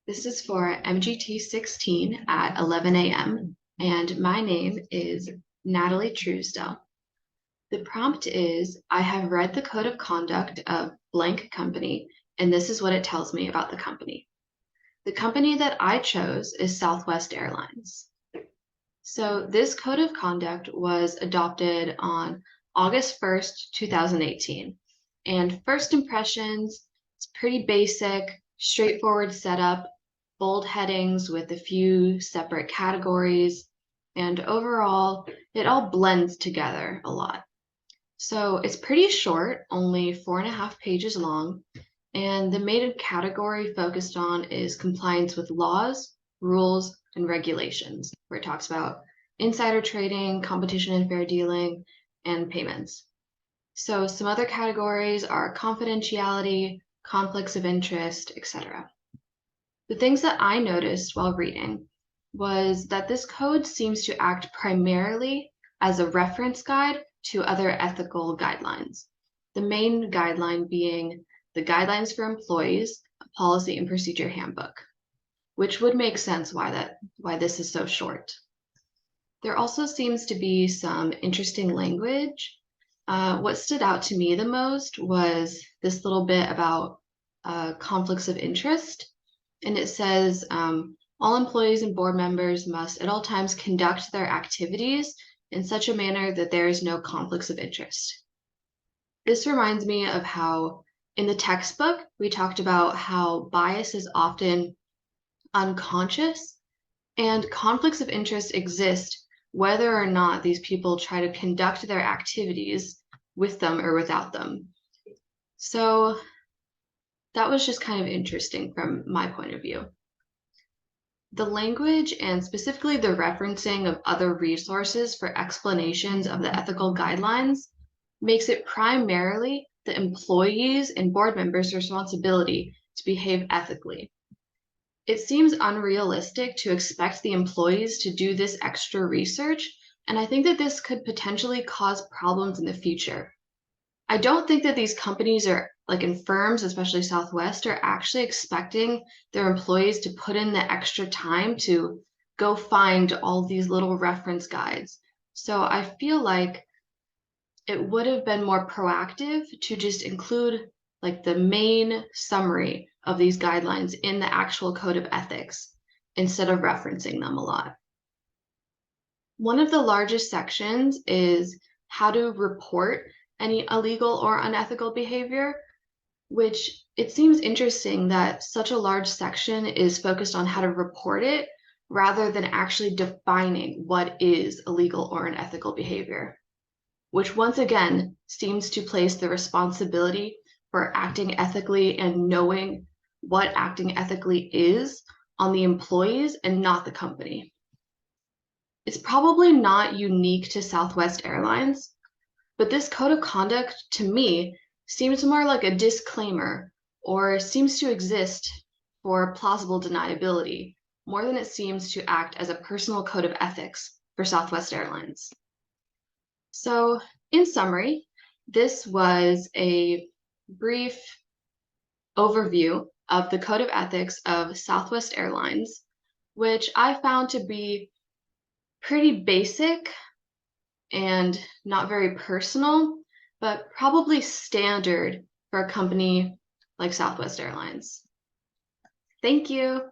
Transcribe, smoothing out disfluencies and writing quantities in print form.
This is for MGT 16 at 11 a.m. and my name is Natalie Truesdell. The prompt is, I have read the code of conduct of blank company, and this is what it tells me about the company. The company that I chose is Southwest Airlines. So this code of conduct was adopted on August 1st, 2018. And first impressions, it's pretty basic, straightforward setup, bold headings with a few separate categories, and overall, it all blends together a lot. So it's pretty short, only 4.5 pages long, and the main category focused on is compliance with laws, rules, and regulations, where it talks about insider trading, competition and fair dealing, and payments. So some other categories are confidentiality, conflicts of interest, etc. The things that I noticed while reading was that this code seems to act primarily as a reference guide to other ethical guidelines. The main guideline being the Guidelines for Employees, a Policy and Procedure Handbook, which would make sense why this is so short. There also seems to be some interesting language. What stood out to me the most was this little bit about conflicts of interest. And it says, all employees and board members must at all times conduct their activities in such a manner that there is no conflicts of interest. This reminds me of how in the textbook, we talked about how bias is often unconscious and conflicts of interest exist whether or not these people try to conduct their activities with them or without them. So that was just kind of interesting from my point of view. The language and specifically the referencing of other resources for explanations of the ethical guidelines makes it primarily the employees and board members' responsibility to behave ethically. It seems unrealistic to expect the employees to do this extra research, and I think that this could potentially cause problems in the future. I don't think that these companies are, like in firms, especially Southwest, are actually expecting their employees to put in the extra time to go find all these little reference guides. So I feel like it would have been more proactive to just include like the main summary of these guidelines in the actual code of ethics instead of referencing them a lot. One of the largest sections is how to report any illegal or unethical behavior, which it seems interesting that such a large section is focused on how to report it rather than actually defining what is illegal or unethical behavior, which once again seems to place the responsibility for acting ethically and knowing what acting ethically is on the employees and not the company. It's probably not unique to Southwest Airlines, but this code of conduct to me seems more like a disclaimer or seems to exist for plausible deniability more than it seems to act as a personal code of ethics for Southwest Airlines. So, in summary, this was a brief overview of the Code of Ethics of Southwest Airlines, which I found to be pretty basic and not very personal, but probably standard for a company like Southwest Airlines. Thank you.